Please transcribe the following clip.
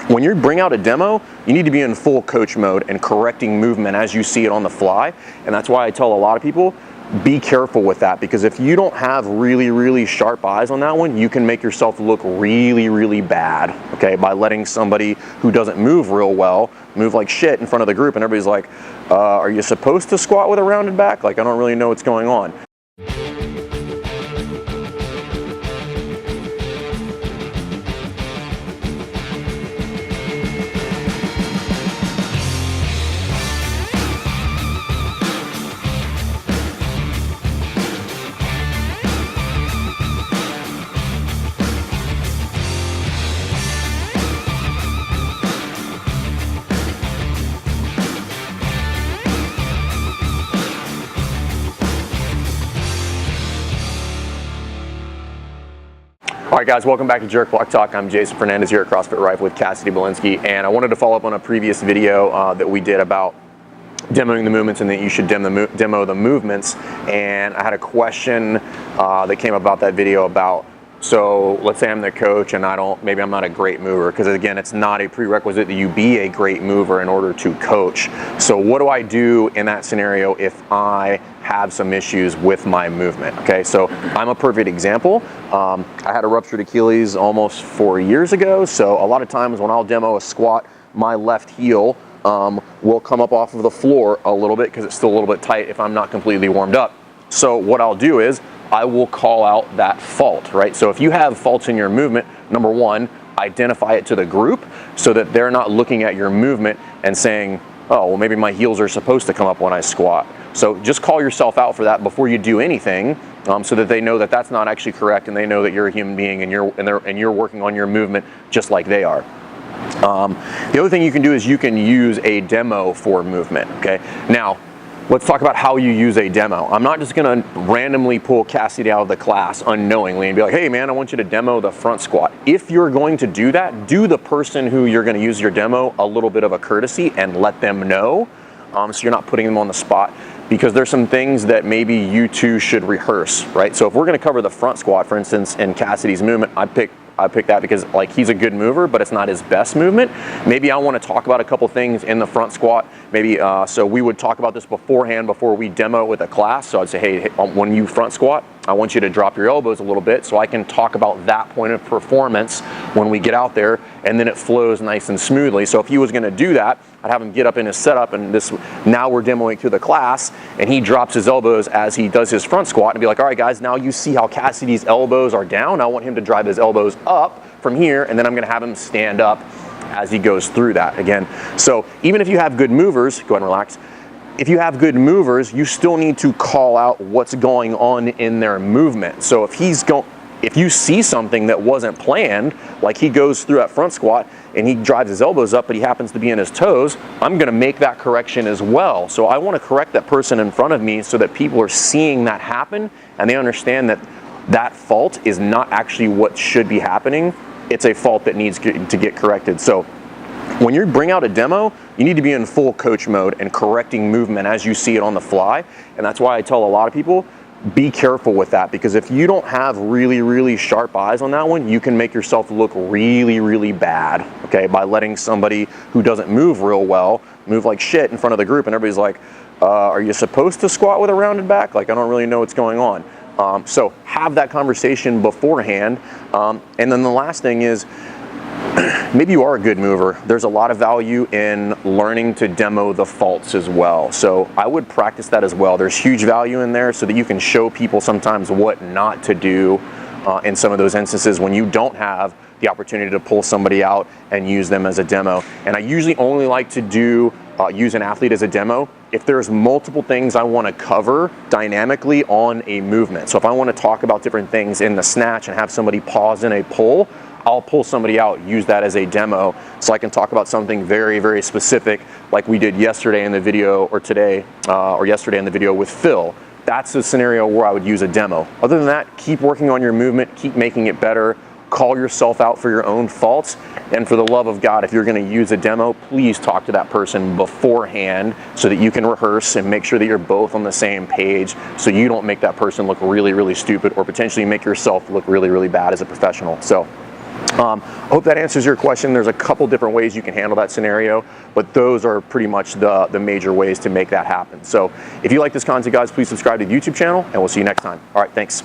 When you bring out a demo, you need to be in full coach mode and correcting movement as you see it on the fly. And that's why I tell a lot of people, be careful with that, because if you don't have really sharp eyes on that one, you can make yourself look really bad, okay, by letting somebody who doesn't move real well move like shit in front of the group, and everybody's like, are you supposed to squat with a rounded back? Like, I don't really know what's going on. All right, guys, welcome back to Jerk Block Talk. I'm Jason Fernandez here at Crossfit Rife with Cassidy Belinsky, and I wanted to follow up on a previous video that we did about demoing the movements and that you should demo the movements. And I had a question that came about that video about, so let's say I'm the coach and maybe I'm not a great mover, because again, it's not a prerequisite that you be a great mover in order to coach. So what do I do in that scenario if I have some issues with my movement? Okay, so I'm a perfect example. I had a ruptured Achilles almost 4 years ago, so a lot of times when I'll demo a squat, my left heel will come up off of the floor a little bit because it's still a little bit tight if I'm not completely warmed up. So what I'll do is I will call out that fault, right? So if you have faults in your movement, number one, identify it to the group so that they're not looking at your movement and saying, oh, well, maybe my heels are supposed to come up when I squat. So just call yourself out for that before you do anything, so that they know that that's not actually correct, and they know that you're a human being and you're working on your movement just like they are. The other thing you can do is you can use a demo for movement. Okay, now let's talk about how you use a demo. I'm not just going to randomly pull Cassidy out of the class unknowingly and be like, hey man, I want you to demo the front squat. If you're going to do that, do the person who you're going to use your demo a little bit of a courtesy and let them know, so you're not putting them on the spot, because there's some things that maybe you two should rehearse, right? So if we're going to cover the front squat, for instance, in Cassidy's movement, I picked that because like he's a good mover, but it's not his best movement. Maybe I want to talk about a couple things in the front squat. Maybe so we would talk about this beforehand before we demo with a class. So I'd say, hey, when you front squat, I want you to drop your elbows a little bit so I can talk about that point of performance when we get out there, and then it flows nice and smoothly. So if he was going to do that, I'd have him get up in his setup, and now we're demoing to the class, and he drops his elbows as he does his front squat, and be like, all right guys, now you see how Cassidy's elbows are down. I want him to drive his elbows up from here, and then I'm going to have him stand up as he goes through that again. So even if you have good movers, go ahead and relax. If you have good movers, you still need to call out what's going on in their movement. So if you see something that wasn't planned, like he goes through that front squat and he drives his elbows up, but he happens to be in his toes, I'm going to make that correction as well. So I want to correct that person in front of me so that people are seeing that happen and they understand that that fault is not actually what should be happening. It's a fault that needs to get corrected. So when you bring out a demo, you need to be in full coach mode and correcting movement as you see it on the fly. And that's why I tell a lot of people, be careful with that, because if you don't have really sharp eyes on that one, you can make yourself look really bad, okay, by letting somebody who doesn't move real well move like shit in front of the group, and everybody's like, are you supposed to squat with a rounded back? Like, I don't really know what's going on. So have that conversation beforehand. And then the last thing is, maybe you are a good mover. There's a lot of value in learning to demo the faults as well. So I would practice that as well. There's huge value in there so that you can show people sometimes what not to do in some of those instances when you don't have the opportunity to pull somebody out and use them as a demo. And I usually only like to use an athlete as a demo if there's multiple things I want to cover dynamically on a movement. So if I want to talk about different things in the snatch and have somebody pause in a pull, I'll pull somebody out, use that as a demo so I can talk about something very specific, like we did yesterday in the video, or today, or yesterday in the video with Phil. That's a scenario where I would use a demo. Other than that, keep working on your movement, keep making it better, call yourself out for your own faults, and for the love of God, if you're going to use a demo, please talk to that person beforehand so that you can rehearse and make sure that you're both on the same page so you don't make that person look really stupid, or potentially make yourself look really bad as a professional. So I hope that answers your question. There's a couple different ways you can handle that scenario, but those are pretty much the major ways to make that happen. So if you like this content, guys, please subscribe to the YouTube channel, and we'll see you next time. All right, thanks.